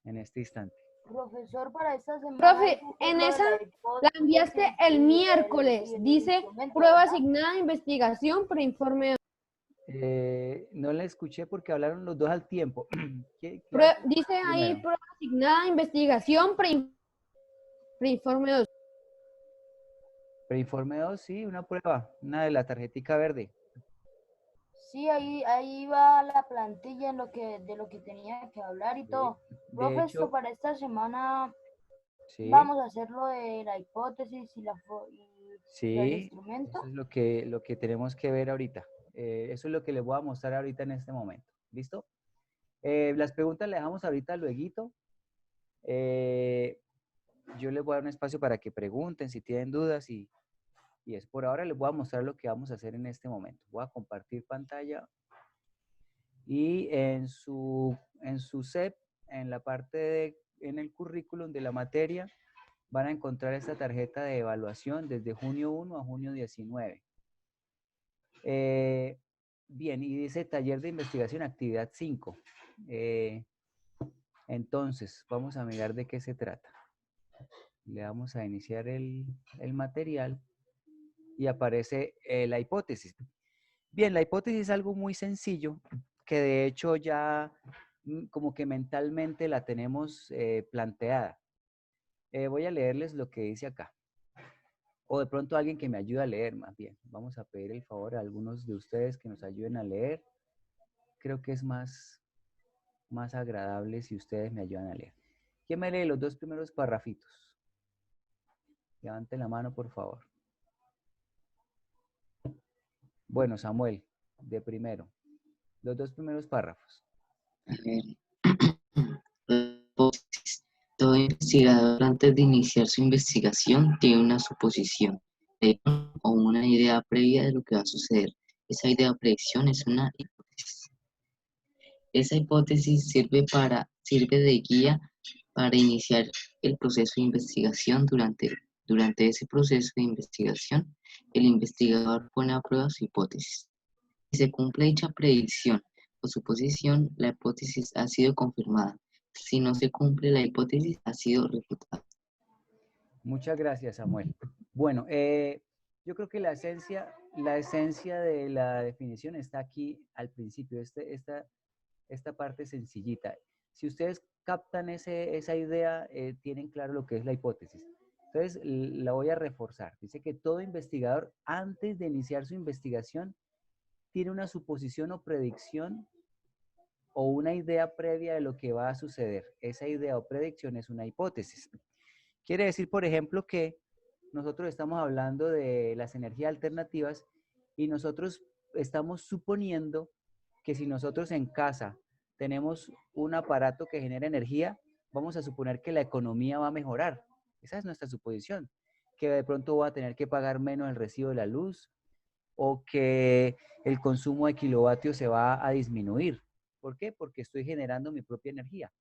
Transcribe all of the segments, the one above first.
en este instante. Profesor, para esta semana... Profe, en esa la enviaste el miércoles. Dice prueba asignada de investigación preinforme. No la escuché porque hablaron los dos al tiempo. Dice ahí prueba asignada de investigación preinforme 2. Preinforme 2, sí, una prueba, una de la tarjetica verde. Sí, ahí va la plantilla de lo que tenía que hablar y Sí. todo. Profe, esto para esta semana sí, vamos a hacer lo de la hipótesis y el instrumento. Eso es lo que tenemos que ver ahorita. Eso es lo que les voy a mostrar ahorita en este momento. ¿Listo? Las preguntas las dejamos ahorita lueguito. Yo les voy a dar un espacio para que pregunten si tienen dudas y es por ahora les voy a mostrar lo que vamos a hacer en este momento. Voy a compartir pantalla y en su CEP, en la parte en el currículum de la materia, van a encontrar esta tarjeta de evaluación desde junio 1 a junio 19. Bien, y dice taller de investigación, actividad 5. Entonces, vamos a mirar de qué se trata. Le vamos a iniciar el material y aparece la hipótesis. Bien, la hipótesis es algo muy sencillo que de hecho ya como que mentalmente la tenemos planteada. Voy a leerles lo que dice acá. O de pronto alguien que me ayude a leer más bien. Vamos a pedir el favor a algunos de ustedes que nos ayuden a leer. Creo que es más agradable si ustedes me ayudan a leer. ¿Quién me lee los dos primeros parrafitos? Levanten la mano, por favor. Bueno, Samuel, de primero. Los dos primeros párrafos. A ver. Todo investigador antes de iniciar su investigación tiene una suposición o una idea previa de lo que va a suceder. Esa idea o predicción es una hipótesis. Esa hipótesis sirve de guía para iniciar el proceso de investigación. Durante ese proceso de investigación, el investigador pone a prueba su hipótesis. Si se cumple dicha predicción o suposición, la hipótesis ha sido confirmada. Si no se cumple, la hipótesis ha sido refutada. Muchas gracias, Samuel. Bueno, yo creo que la esencia de la definición está aquí al principio, esta parte sencillita. Si ustedes captan esa idea, tienen claro lo que es la hipótesis. Entonces, la voy a reforzar. Dice que todo investigador, antes de iniciar su investigación, tiene una suposición o predicción o una idea previa de lo que va a suceder. Esa idea o predicción es una hipótesis. Quiere decir, por ejemplo, que nosotros estamos hablando de las energías alternativas y nosotros estamos suponiendo que si nosotros en casa tenemos un aparato que genera energía, vamos a suponer que la economía va a mejorar. Esa es nuestra suposición, que de pronto voy a tener que pagar menos el recibo de la luz o que el consumo de kilovatios se va a disminuir. ¿Por qué? Porque estoy generando mi propia energía.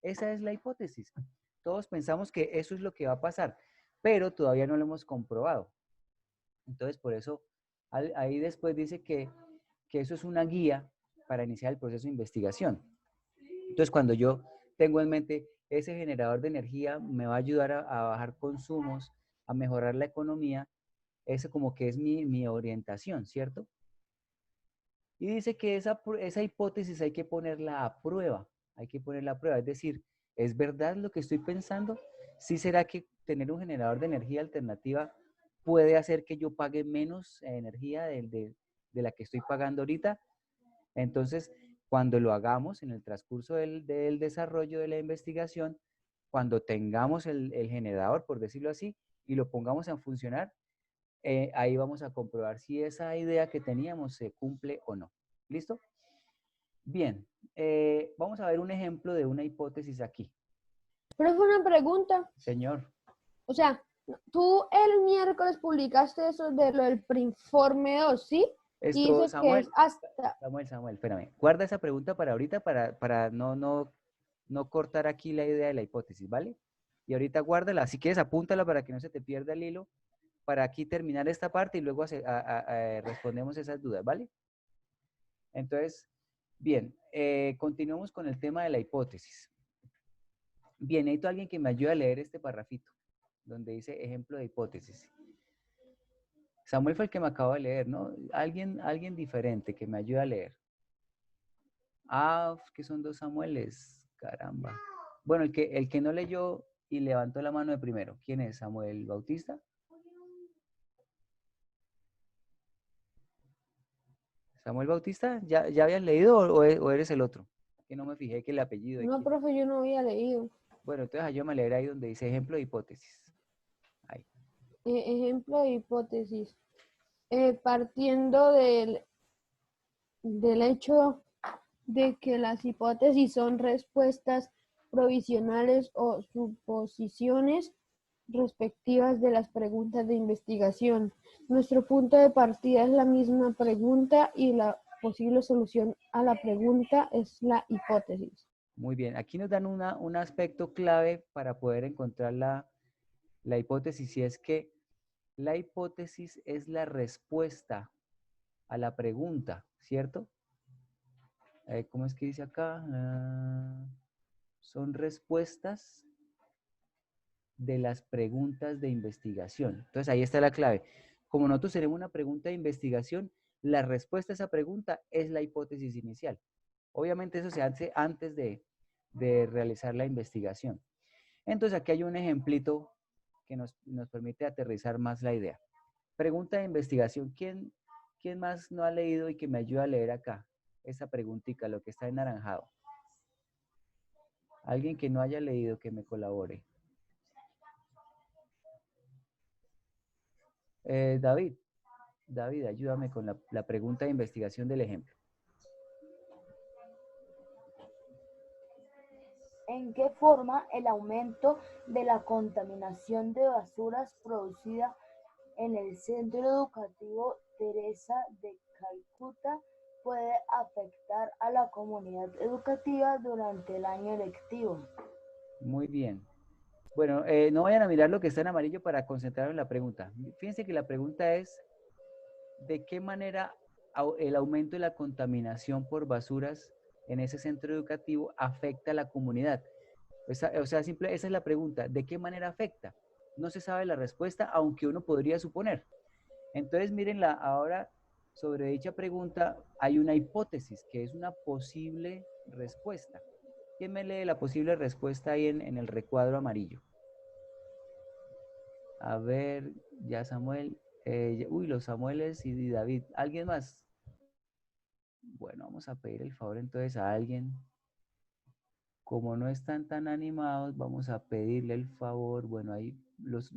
Esa es la hipótesis. Todos pensamos que eso es lo que va a pasar, pero todavía no lo hemos comprobado. Entonces, por eso, ahí después dice que eso es una guía para iniciar el proceso de investigación. Entonces, cuando yo tengo en mente ese generador de energía me va a ayudar a bajar consumos, a mejorar la economía, ese como que es mi orientación, ¿cierto? Y dice que esa hipótesis hay que ponerla a prueba, es decir, ¿es verdad lo que estoy pensando? ¿Sí será que tener un generador de energía alternativa puede hacer que yo pague menos energía de la que estoy pagando ahorita? Entonces, cuando lo hagamos en el transcurso del desarrollo de la investigación, cuando tengamos el generador, por decirlo así, y lo pongamos a funcionar, ahí vamos a comprobar si esa idea que teníamos se cumple o no. ¿Listo? Bien, vamos a ver un ejemplo de una hipótesis aquí. Pero fue una pregunta. Señor. O sea, tú el miércoles publicaste eso de lo del preinforme 2, ¿sí? Y dice Samuel, que es hasta... Samuel, espérame. Guarda esa pregunta para ahorita para no cortar aquí la idea de la hipótesis, ¿vale? Y ahorita guárdala. Si quieres, apúntala para que no se te pierda el hilo, para aquí terminar esta parte y luego respondemos esas dudas, ¿vale? Entonces, bien, continuamos con el tema de la hipótesis. Bien, necesito a alguien que me ayude a leer este parrafito, donde dice ejemplo de hipótesis. Samuel fue el que me acabo de leer, ¿no? Alguien diferente que me ayude a leer. Ah, que son dos Samueles, caramba. Bueno, el que no leyó y levantó la mano de primero, ¿quién es? ¿Samuel Bautista? ¿Samuel Bautista? ¿Ya habías leído o eres el otro? Que no me fijé que el apellido de No, quién. profe, yo no había leído. Bueno, entonces ayúdame a leer ahí donde dice ejemplo de hipótesis. Ahí. Ejemplo de hipótesis. Partiendo del hecho de que las hipótesis son respuestas provisionales o suposiciones respectivas de las preguntas de investigación. Nuestro punto de partida es la misma pregunta y la posible solución a la pregunta es la hipótesis. Muy bien, aquí nos dan un aspecto clave para poder encontrar la hipótesis, y es que la hipótesis es la respuesta a la pregunta, ¿cierto? ¿Cómo es que dice acá? Son respuestas de las preguntas de investigación. Entonces ahí está la clave. Como nosotros tenemos una pregunta de investigación, la respuesta a esa pregunta es la hipótesis inicial. Obviamente eso se hace antes de realizar la investigación. Entonces aquí hay un ejemplito que nos permite aterrizar más la idea. Pregunta de investigación. ¿Quién más no ha leído y que me ayude a leer acá? Esa preguntita, lo que está en naranjado. Alguien que no haya leído que me colabore. David, ayúdame con la pregunta de investigación del ejemplo. ¿En qué forma el aumento de la contaminación de basuras producida en el Centro Educativo Teresa de Calcuta puede afectar a la comunidad educativa durante el año lectivo? Muy bien. Bueno, no vayan a mirar lo que está en amarillo para concentrarnos en la pregunta. Fíjense que la pregunta es, ¿de qué manera el aumento de la contaminación por basuras en ese centro educativo afecta a la comunidad? Esa es la pregunta. ¿De qué manera afecta? No se sabe la respuesta, aunque uno podría suponer. Entonces, miren, ahora sobre dicha pregunta hay una hipótesis, que es una posible respuesta. ¿Quién me lee la posible respuesta ahí en el recuadro amarillo? A ver, ya Samuel. Los Samueles y David. ¿Alguien más? Bueno, vamos a pedir el favor entonces a alguien. Como no están tan animados, vamos a pedirle el favor. Bueno, ahí los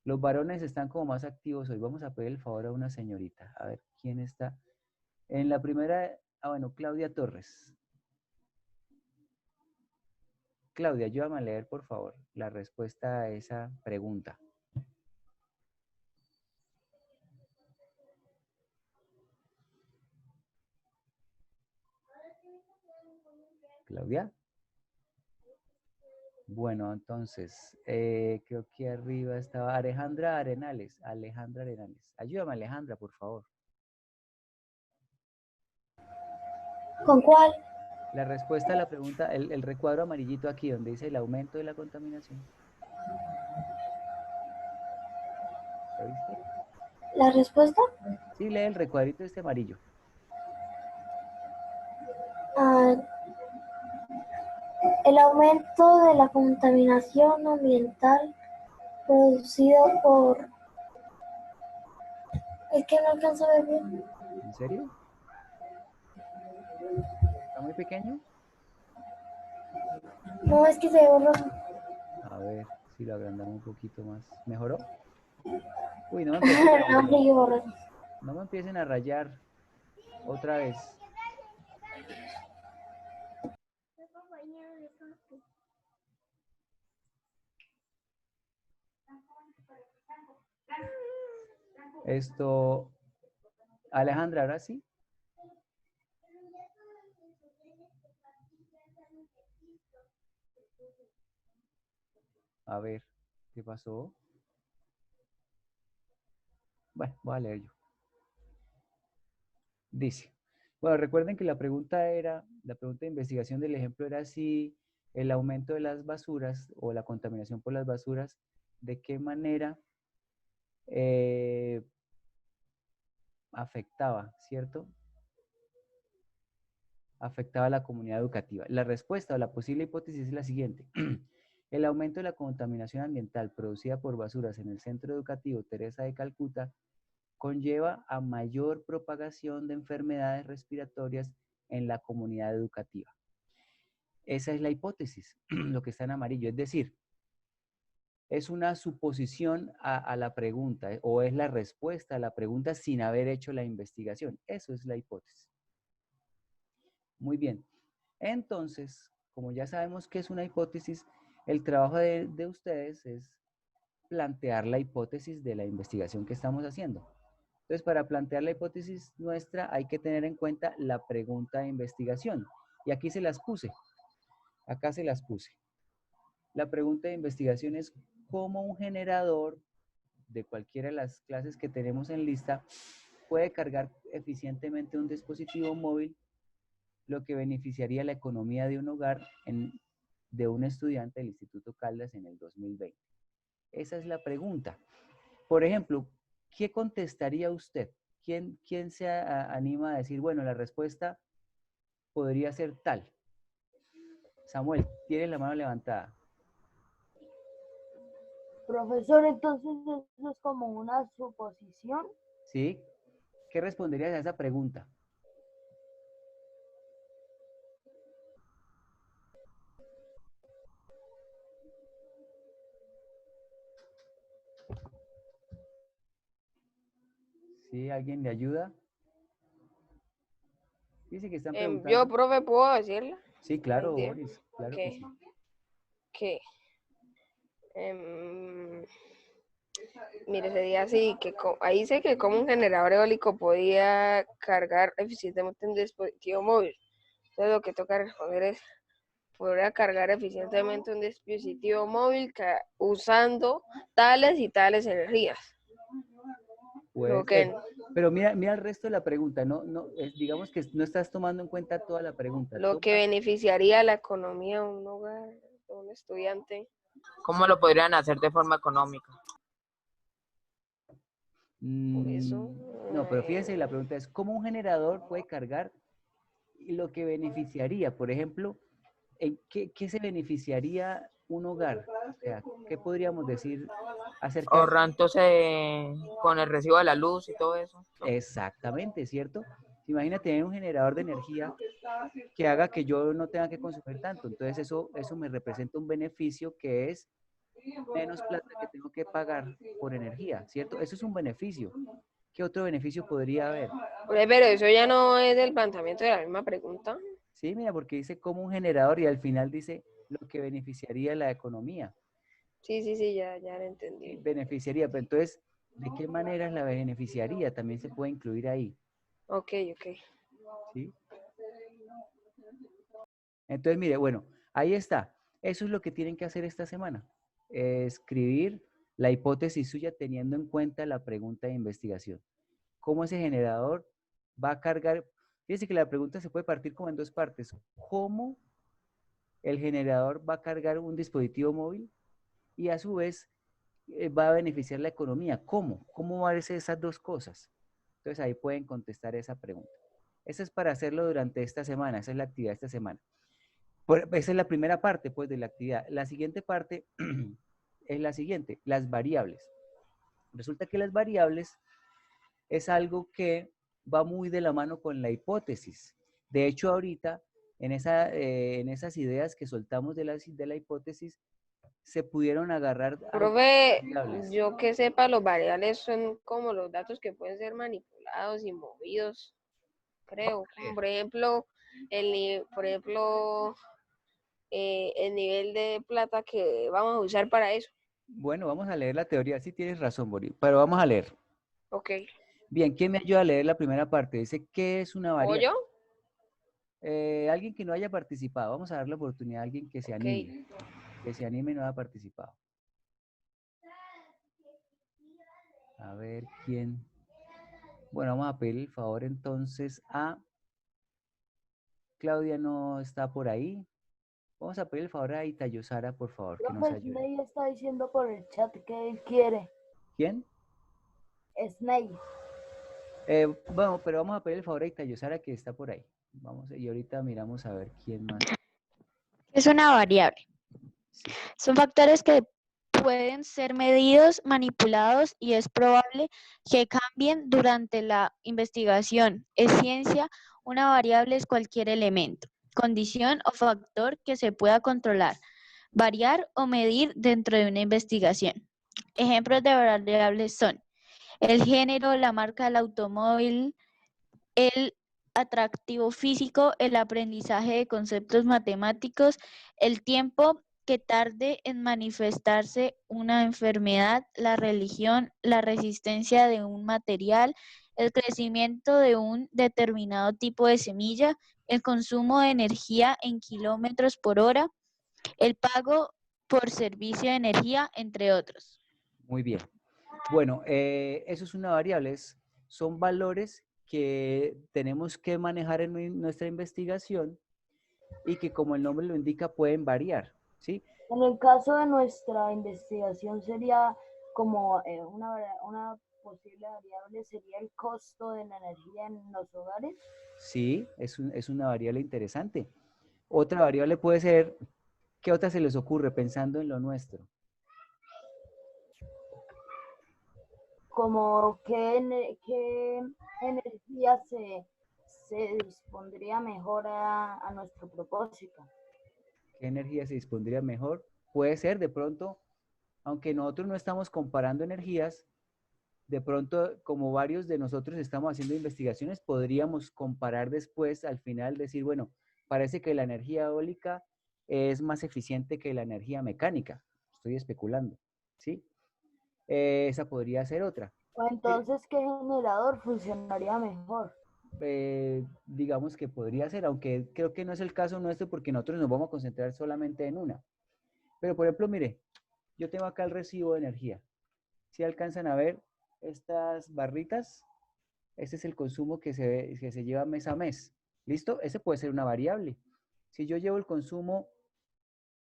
varones están como más activos hoy. Vamos a pedir el favor a una señorita. A ver, ¿quién está? En la primera, bueno, Claudia Torres. Claudia, ayúdame a leer, por favor, la respuesta a esa pregunta. Claudia. Bueno, entonces, creo que arriba estaba Alejandra Arenales. Ayúdame, Alejandra, por favor. ¿Con cuál? La respuesta a la pregunta, el recuadro amarillito aquí, donde dice el aumento de la contaminación. ¿Lo viste? ¿La respuesta? Sí, lee el recuadrito este amarillo. El aumento de la contaminación ambiental producido por... Es que no alcanzo a ver bien. ¿En serio? ¿Está muy pequeño? No, es que se ve borroso. A ver si lo agrandamos un poquito más. ¿Mejoró? Uy, no me empiecen a No, rayar. sigue borroso. No me empiecen a rayar otra vez. Esto, Alejandra, ahora sí. A ver, ¿qué pasó? Bueno, voy a leer yo. Dice, bueno, recuerden que la pregunta de investigación del ejemplo era si el aumento de las basuras o la contaminación por las basuras, de qué manera afectaba, ¿cierto? Afectaba a la comunidad educativa. La respuesta o la posible hipótesis es la siguiente. El aumento de la contaminación ambiental producida por basuras en el centro educativo Teresa de Calcuta conlleva a mayor propagación de enfermedades respiratorias en la comunidad educativa. Esa es la hipótesis, lo que está en amarillo. Es decir, es una suposición a la pregunta o es la respuesta a la pregunta sin haber hecho la investigación. Eso es la hipótesis. Muy bien. Entonces, como ya sabemos que es una hipótesis, el trabajo de ustedes es plantear la hipótesis de la investigación que estamos haciendo. Entonces, para plantear la hipótesis nuestra hay que tener en cuenta la pregunta de investigación. Y aquí se las puse. Acá se las puse. La pregunta de investigación es cómo un generador de cualquiera de las clases que tenemos en lista puede cargar eficientemente un dispositivo móvil, lo que beneficiaría la economía de un hogar de un estudiante del Instituto Caldas en el 2020. Esa es la pregunta. Por ejemplo, ¿qué contestaría usted? ¿Quién se anima a decir, bueno, la respuesta podría ser tal? Samuel, tiene la mano levantada. Profesor, entonces eso es como una suposición. ¿Sí? ¿Qué responderías a esa pregunta? ¿Sí? ¿Alguien le ayuda? Dice que están Yo, preguntando. profe, ¿puedo decirla? Sí, claro, Mentira. Boris, claro que Que, sí. que, mire, sería así, que ahí dice que como un generador eólico podía cargar eficientemente un dispositivo móvil. Entonces lo que toca responder es, podría cargar eficientemente un dispositivo móvil usando tales y tales energías. Puede Lo que, ser. Pero mira el resto de la pregunta. Digamos que no estás tomando en cuenta toda la pregunta. lo que beneficiaría a la economía de un hogar, de un estudiante. ¿Cómo lo podrían hacer de forma económica? Por eso, No, pero fíjense, la pregunta es, ¿cómo un generador puede cargar y lo que beneficiaría? Por ejemplo, ¿en qué se beneficiaría un hogar? O sea, ¿qué podríamos decir acerca de... Ahorrándose con el recibo de la luz y todo eso. Exactamente, ¿cierto? Imagina tener un generador de energía que haga que yo no tenga que consumir tanto. Entonces eso me representa un beneficio que es menos plata que tengo que pagar por energía, ¿cierto? Eso es un beneficio. ¿Qué otro beneficio podría haber? pero eso ya no es del planteamiento de la misma pregunta. Sí, mira, porque dice como un generador y al final dice lo que beneficiaría la economía. Sí, ya lo entendí. Beneficiaría, pero entonces, ¿de qué manera la beneficiaría? También se puede incluir ahí. Ok. ¿Sí? Entonces, mire, bueno, ahí está. Eso es lo que tienen que hacer esta semana. Escribir la hipótesis suya teniendo en cuenta la pregunta de investigación. ¿Cómo ese generador va a cargar? Fíjense que la pregunta se puede partir como en dos partes. ¿Cómo el generador va a cargar un dispositivo móvil? Y a su vez va a beneficiar la economía. ¿Cómo? ¿Cómo van a ser esas dos cosas? Entonces ahí pueden contestar esa pregunta. Eso es para hacerlo durante esta semana. Esa es la actividad de esta semana. Esa es la primera parte, pues, de la actividad. La siguiente parte es la siguiente, las variables. Resulta que las variables es algo que va muy de la mano con la hipótesis. De hecho, ahorita, en esas ideas que soltamos de la hipótesis, se pudieron agarrar Profe, variables. yo que sepa, los variables son como los datos que pueden ser manipulados y movidos, creo. Como por ejemplo, el nivel de plata que vamos a usar para eso. Bueno, vamos a leer la teoría. Sí tienes razón, Boris, pero vamos a leer. Ok. Bien, ¿quién me ayuda a leer la primera parte? Dice, ¿qué es una ¿O variable? yo? Alguien que no haya participado. Vamos a darle la oportunidad a alguien que se Ok. anime. Que se anime y no haya participado. A ver quién. Bueno, vamos a pedir el favor entonces a Claudia, no está por ahí. Vamos a pedir el favor a Itayosara, por favor, que nos Profe, ayude. Snake está diciendo por el chat que él quiere. ¿Quién? Snake. Bueno, pero vamos a pedir el favor a Itayosara que está por ahí. Vamos, y ahorita miramos a ver quién más. Es una variable. Sí. Son factores que pueden ser medidos, manipulados y es probable que cambien durante la investigación. Es ciencia, una variable es cualquier elemento, condición o factor que se pueda controlar, variar o medir dentro de una investigación. Ejemplos de variables son el género, la marca del automóvil, el atractivo físico, el aprendizaje de conceptos matemáticos, el tiempo que tarde en manifestarse una enfermedad, la religión, la resistencia de un material, el crecimiento de un determinado tipo de semilla, el consumo de energía en kilómetros por hora, el pago por servicio de energía, entre otros. Muy bien. Bueno, eso es una variable, son valores que tenemos que manejar en nuestra investigación y que, como el nombre lo indica, pueden variar, ¿sí? En el caso de nuestra investigación sería como una posible variable sería el costo de la energía en los hogares. Sí, es una variable interesante. Otra variable puede ser, ¿qué otra se les ocurre pensando en lo nuestro? Como qué energía se dispondría mejor a nuestro propósito. ¿Qué energía se dispondría mejor? Puede ser de pronto, aunque nosotros no estamos comparando energías, de pronto, como varios de nosotros estamos haciendo investigaciones, podríamos comparar después, al final, decir, bueno, parece que la energía eólica es más eficiente que la energía mecánica. Estoy especulando, ¿sí? Esa podría ser otra. O entonces, ¿qué generador funcionaría mejor? Digamos que podría ser, aunque creo que no es el caso nuestro porque nosotros nos vamos a concentrar solamente en una. Pero, por ejemplo, mire, yo tengo acá el recibo de energía. Si alcanzan a ver estas barritas, este es el consumo que se lleva mes a mes. ¿Listo? Ese puede ser una variable. Si yo llevo el consumo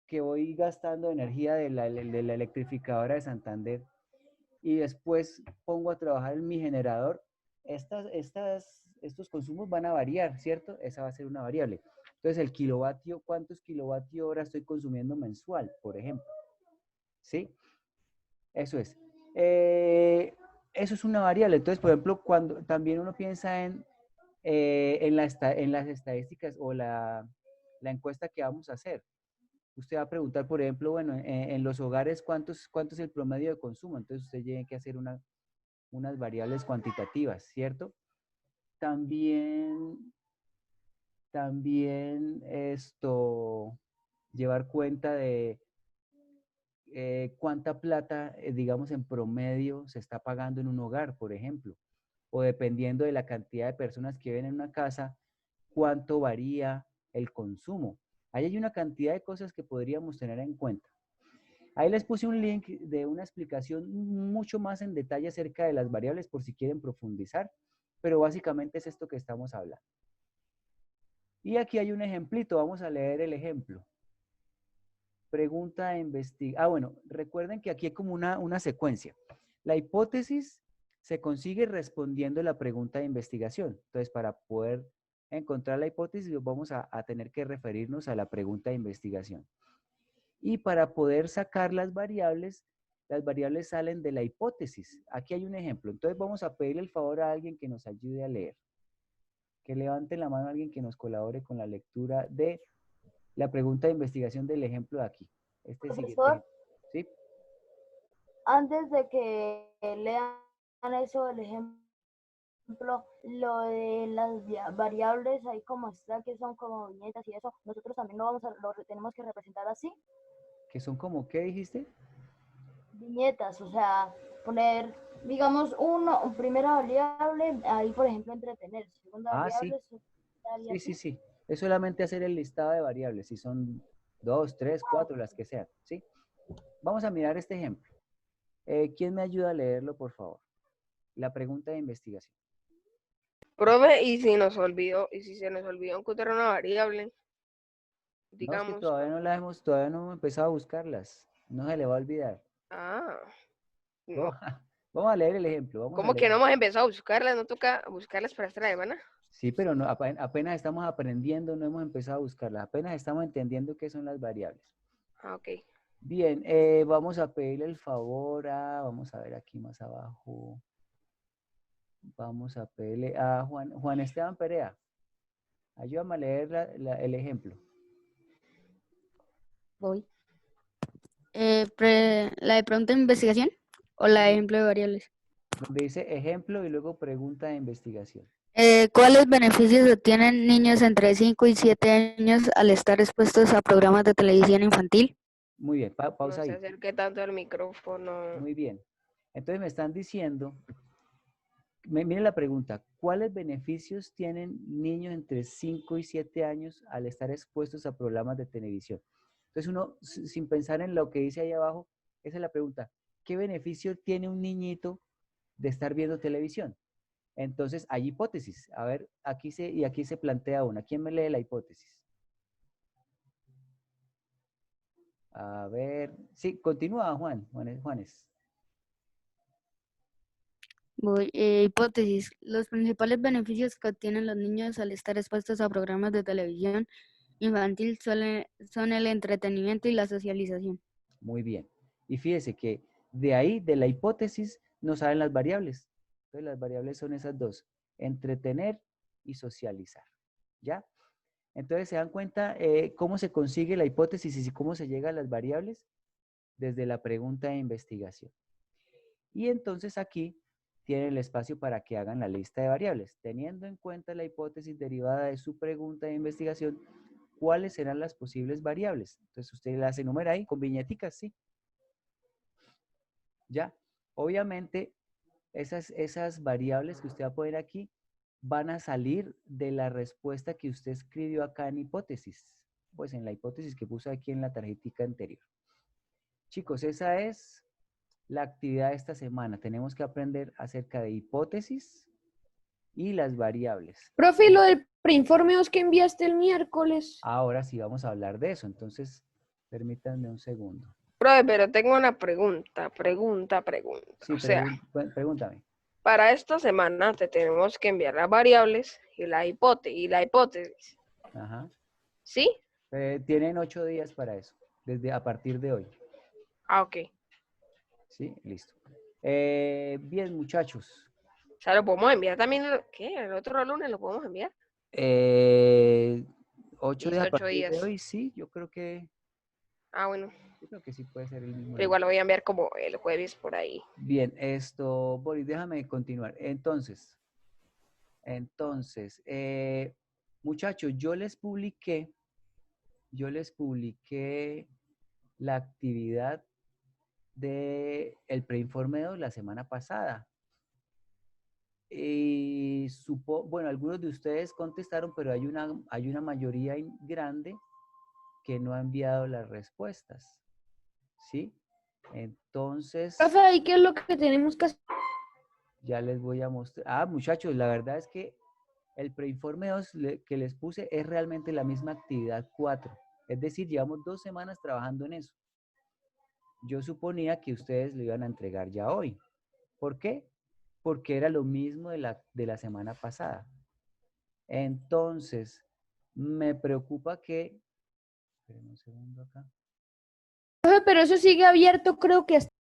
que voy gastando de energía de la electrificadora de Santander y después pongo a trabajar en mi generador, estos consumos van a variar, ¿cierto? Esa va a ser una variable. Entonces, el kilovatio, ¿cuántos kilovatio hora estoy consumiendo mensual, por ejemplo? ¿Sí? Eso es. Eso es una variable. Entonces, por ejemplo, cuando también uno piensa en las estadísticas o la encuesta que vamos a hacer. Usted va a preguntar, por ejemplo, bueno, en los hogares, ¿cuánto es el promedio de consumo? Entonces, usted tiene que hacer unas variables cuantitativas, ¿cierto? También llevar cuenta de cuánta plata, digamos, en promedio se está pagando en un hogar, por ejemplo, o dependiendo de la cantidad de personas que viven en una casa, cuánto varía el consumo. Ahí hay una cantidad de cosas que podríamos tener en cuenta. Ahí les puse un link de una explicación mucho más en detalle acerca de las variables por si quieren profundizar, pero básicamente es esto que estamos hablando. Y aquí hay un ejemplito, vamos a leer el ejemplo. Pregunta de investigación. Bueno, recuerden que aquí hay como una secuencia. La hipótesis se consigue respondiendo la pregunta de investigación. Entonces, para poder encontrar la hipótesis, vamos a tener que referirnos a la pregunta de investigación. Y para poder sacar las variables salen de la hipótesis. Aquí hay un ejemplo. Entonces, vamos a pedirle el favor a alguien que nos ayude a leer. Que levante la mano a alguien que nos colabore con la lectura de la pregunta de investigación del ejemplo de aquí. Este Profesor, ¿sí? Antes de que lean eso del ejemplo, lo de las variables ahí como está, que son como viñetas y eso, nosotros también lo tenemos que representar así. ¿Que son como qué dijiste? Viñetas, o sea, poner, digamos, primera variable, ahí por ejemplo entretener, segunda variable, sí. Sí. Es solamente hacer el listado de variables, si son 2, 3, 4, las que sean, ¿sí? Vamos a mirar este ejemplo. ¿Quién me ayuda a leerlo, por favor? La pregunta de investigación. Profe, y si se nos olvidó encontrar una variable. No, es que digamos, todavía no hemos empezado a buscarlas. No se le va a olvidar. ah, Vamos no, vamos a leer el ejemplo, vamos a ¿cómo que no leer. hemos empezado a buscarlas? ¿No toca buscarlas para esta semana? Sí, pero no, apenas estamos aprendiendo, no hemos empezado a buscarlas. Apenas estamos entendiendo qué son las variables. Ah, ok. Bien, vamos a pedirle el favor vamos a ver aquí más abajo. Vamos a pedirle a Juan Esteban Perea. Ayúdame a leer el ejemplo. Voy. ¿La de pregunta de investigación o la de ejemplo de variables? Donde dice ejemplo y luego pregunta de investigación. ¿Cuáles beneficios obtienen niños entre 5 y 7 años al estar expuestos a programas de televisión infantil? Muy bien, No pausa se ahí. acerque tanto al micrófono. Muy bien. Entonces me están diciendo, miren la pregunta, ¿cuáles beneficios tienen niños entre 5 y 7 años al estar expuestos a programas de televisión? Entonces uno, sin pensar en lo que dice ahí abajo, esa es la pregunta, ¿qué beneficio tiene un niñito de estar viendo televisión? Entonces hay hipótesis. A ver, aquí se plantea una. ¿Quién me lee la hipótesis? A ver, sí, continúa Juanes. Voy. Hipótesis. Los principales beneficios que obtienen los niños al estar expuestos a programas de televisión infantil son el entretenimiento y la socialización. Muy bien. Y fíjese que de ahí, de la hipótesis, nos salen las variables. Entonces las variables son esas dos, entretener y socializar. ¿Ya? Entonces se dan cuenta cómo se consigue la hipótesis y cómo se llega a las variables desde la pregunta de investigación. Y entonces aquí tienen el espacio para que hagan la lista de variables. Teniendo en cuenta la hipótesis derivada de su pregunta de investigación, ¿cuáles serán las posibles variables? Entonces usted las enumera ahí con viñeticas, ¿sí? ¿Ya? Obviamente, esas variables que usted va a poner aquí van a salir de la respuesta que usted escribió acá en hipótesis. Pues en la hipótesis que puse aquí en la tarjetita anterior. Chicos, esa es la actividad de esta semana. Tenemos que aprender acerca de hipótesis y las variables. Profe, lo del preinforme que enviaste el miércoles. Ahora sí vamos a hablar de eso. Entonces, permítanme un segundo. Profe, pero tengo una pregunta. Sí, O sea, pregúntame. para esta semana te tenemos que enviar las variables y la hipótesis. Ajá. ¿Sí? Tienen 8 días para eso, a partir de hoy. Ah, ok. Sí, listo. Bien, muchachos. O sea, lo podemos enviar también, ¿qué? El otro lunes lo podemos enviar. 8 Y días a 8 partir de días. hoy, sí, yo creo que Bueno. sí puede ser el mismo Pero día. igual lo voy a enviar como el jueves por ahí. Bien, Boris, déjame continuar. Entonces, muchachos, yo les publiqué la actividad del preinforme 2 la semana pasada. Y bueno, algunos de ustedes contestaron, pero hay una mayoría grande que no ha enviado las respuestas. ¿Sí? Entonces, Profe, ¿y qué es lo que tenemos que hacer? ya les voy a mostrar. Muchachos, la verdad es que el preinforme 2 que les puse es realmente la misma actividad 4. Es decir, llevamos 2 semanas trabajando en eso. Yo suponía que ustedes lo iban a entregar ya hoy. ¿Por qué? Porque era lo mismo de la semana pasada. Entonces, me preocupa que... Esperen un segundo acá. Profe, pero eso sigue abierto, creo que hasta